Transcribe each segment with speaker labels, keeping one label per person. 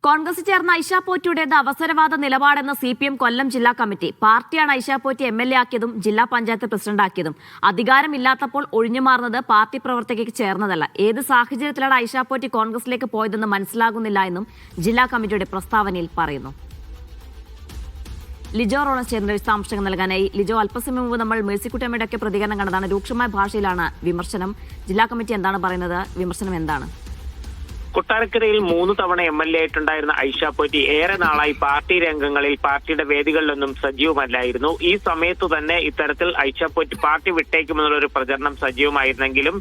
Speaker 1: കോൺഗ്രസ് ചേർന്ന ഐഷ പോറ്റിയുടേത് അവസരവാദ നിലപാടെന്ന് CPM കൊല്ലം ജില്ലാ committee. പാർട്ടിയാണ് ഐഷ പോറ്റി MLA ആക്കിയതും ജില്ലാ പഞ്ചായത്ത് പ്രസിഡന്റാക്കിയതും. അധികാരമില്ലാത്തപ്പോൾ ഒഴിഞ്ഞുമാറുന്നത് പാർട്ടി പ്രവർത്തകയ്ക്ക് ചേർന്നതല്ല. ഏത് സാഹചര്യത്തിലാണ് ഐഷ പോറ്റി കോൺഗ്രസിലേക്ക് പോയതെന്ന് മനസ്സിലാകുന്നില്ല എന്നും ജില്ലാ കമ്മിറ്റിയുടെ പ്രസ്താവനയിൽ പറയുന്നു. ലിജോ റോളൻസ് ചേർന്ന വിശദാംശങ്ങൾ നൽകാനായി. ലിജോ, അല്പസമയം മുമ്പ് നമ്മൾ മേഴ്സിക്കുട്ടിയമ്മയുടെ ഒക്കെ പ്രതികരണം കണ്ടതാണ്. രൂക്ഷമായ ഭാഷയിലാണ് വിമർശനം. ജില്ലാ കമ്മിറ്റി എന്താണ് പറയുന്നത്? വിമർശനം എന്താണ്?
Speaker 2: കൊട്ടാരക്കരയിൽ 3 തവണ MLA ആയിട്ടുണ്ടായിരുന്ന ഐഷ പോറ്റി ഏറെ നാളായി പാർട്ടി രംഗങ്ങളിൽ പാർട്ടിയുടെ വേദികളിലൊന്നും സജീവമല്ലായിരുന്നു. ഈ സമയത്തു തന്നെ ഇത്തരത്തിൽ ഐഷ പോറ്റി പാർട്ടി വിട്ടേക്കുമെന്നുള്ളൊരു പ്രചരണം സജീവമായിരുന്നെങ്കിലും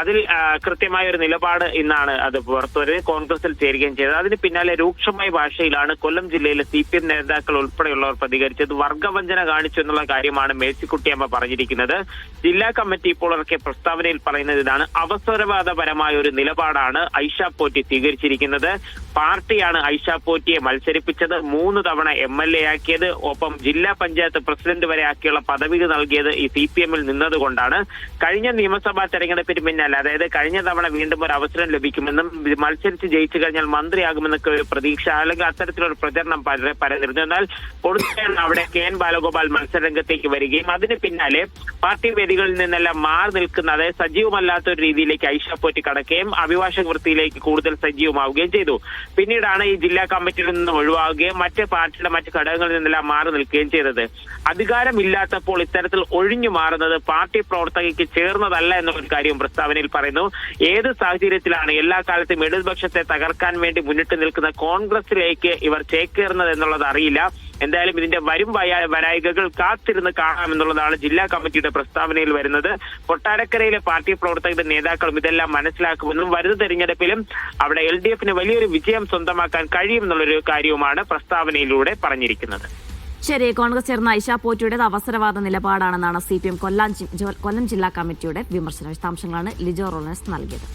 Speaker 2: അതിൽ കൃത്യമായ ഒരു നിലപാട് ഇന്നാണ് അത് പുറത്തുവരുന്നത്. കോൺഗ്രസിൽ ചേരുകയും ചെയ്തത്. അതിന് പിന്നാലെ രൂക്ഷമായ ഭാഷയിലാണ് കൊല്ലം ജില്ലയിലെ CPM നേതാക്കൾ ഉൾപ്പെടെയുള്ളവർ പ്രതികരിച്ചത്. വർഗവഞ്ചന കാണിച്ചു എന്നുള്ള കാര്യമാണ് മേഴ്സിക്കുട്ടിയമ്മ പറഞ്ഞിരിക്കുന്നത്. ജില്ലാ കമ്മിറ്റി ഇപ്പോൾ ഇറക്കിയ പ്രസ്താവനയിൽ പറയുന്നത് ഇതാണ്: അവസരവാദപരമായ ഒരു നിലപാടാണ് ഐഷ പോറ്റി സ്വീകരിച്ചിരിക്കുന്നത്. പാർട്ടിയാണ് ഐഷ പോറ്റിയെ മത്സരിപ്പിച്ചത്, 3 തവണ MLA ആക്കിയത്, ഒപ്പം ജില്ലാ പഞ്ചായത്ത് പ്രസിഡന്റ് വരെ ആക്കിയുള്ള പദവി നൽകിയത് ഈ CPM-ൽ നിന്നതുകൊണ്ടാണ്. കഴിഞ്ഞ നിയമസഭാ തെരഞ്ഞെടുപ്പിന് പിന്നാലെ, അതായത് കഴിഞ്ഞ തവണ വീണ്ടും ഒരു അവസരം ലഭിക്കുമെന്നും മത്സരിച്ച് ജയിച്ചു കഴിഞ്ഞാൽ മന്ത്രിയാകുമെന്നൊക്കെ ഒരു പ്രതീക്ഷ അല്ലെങ്കിൽ അത്തരത്തിലൊരു പ്രചരണം പരന്നിരുന്നു. എന്നാൽ കൊടുത്താണ് അവിടെ KN ബാലഗോപാൽ മത്സരരംഗത്തേക്ക് വരികയും അതിന് പിന്നാലെ പാർട്ടി വേദികളിൽ നിന്നെല്ലാം മാറി നിൽക്കുന്ന, അതായത് സജീവമല്ലാത്ത ഒരു രീതിയിലേക്ക് ഐഷ പോറ്റി കടക്കുകയും അഭിഭാഷക വൃത്തിയിലേക്ക് കൂടുതൽ സജീവമാവുകയും ചെയ്തു. പിന്നീടാണ് ഈ ജില്ലാ കമ്മിറ്റിയിൽ നിന്നും ഒഴിവാകുകയും മറ്റ് പാർട്ടിയുടെ മറ്റ് ഘടകങ്ങളിൽ നിന്നെല്ലാം മാറി നിൽക്കുകയും ചെയ്തത്. അധികാരമില്ലാത്തപ്പോൾ ഇത്തരത്തിൽ ഒഴിഞ്ഞു മാറുന്നത് പാർട്ടി പ്രവർത്തകയ്ക്ക് ചേർന്നതല്ല എന്നൊരു കാര്യം പ്രസ്താവനയിൽ പറയുന്നു. ഏത് സാഹചര്യത്തിലാണ് എല്ലാ കാലത്തും ഇടതുപക്ഷത്തെ തകർക്കാൻ വേണ്ടി മുന്നിട്ട് നിൽക്കുന്ന കോൺഗ്രസിലേക്ക് ഇവർ ചേക്കേറുന്നത് എന്നുള്ളത് അറിയില്ല. എന്തായാലും ഇതിന്റെ വരും വരായികകൾ കാത്തിരുന്ന് കാണാമെന്നുള്ളതാണ് ജില്ലാ കമ്മിറ്റിയുടെ പ്രസ്താവനയിൽ വരുന്നത്. കൊട്ടാരക്കരയിലെ പാർട്ടി പ്രവർത്തകരുടെ നേതാക്കളും ഇതെല്ലാം മനസ്സിലാക്കുമെന്നും വരുന്ന തെരഞ്ഞെടുപ്പിലും അവിടെ LDF-ന് വലിയൊരു വിജയം സ്വന്തമാക്കാൻ കഴിയുമെന്നുള്ളൊരു കാര്യവുമാണ് പ്രസ്താവനയിലൂടെ പറഞ്ഞിരിക്കുന്നത്.
Speaker 1: ശരി, കോൺഗ്രസ് ചേർന്ന ഐഷ പോറ്റിയുടേത് അവസരവാദ നിലപാടാണെന്നാണ് CPM കൊല്ലം ജില്ലാ കമ്മിറ്റിയുടെ വിമർശന. വിശദാംശങ്ങളാണ് ലിജോ റോളൻസ് നൽകിയത്.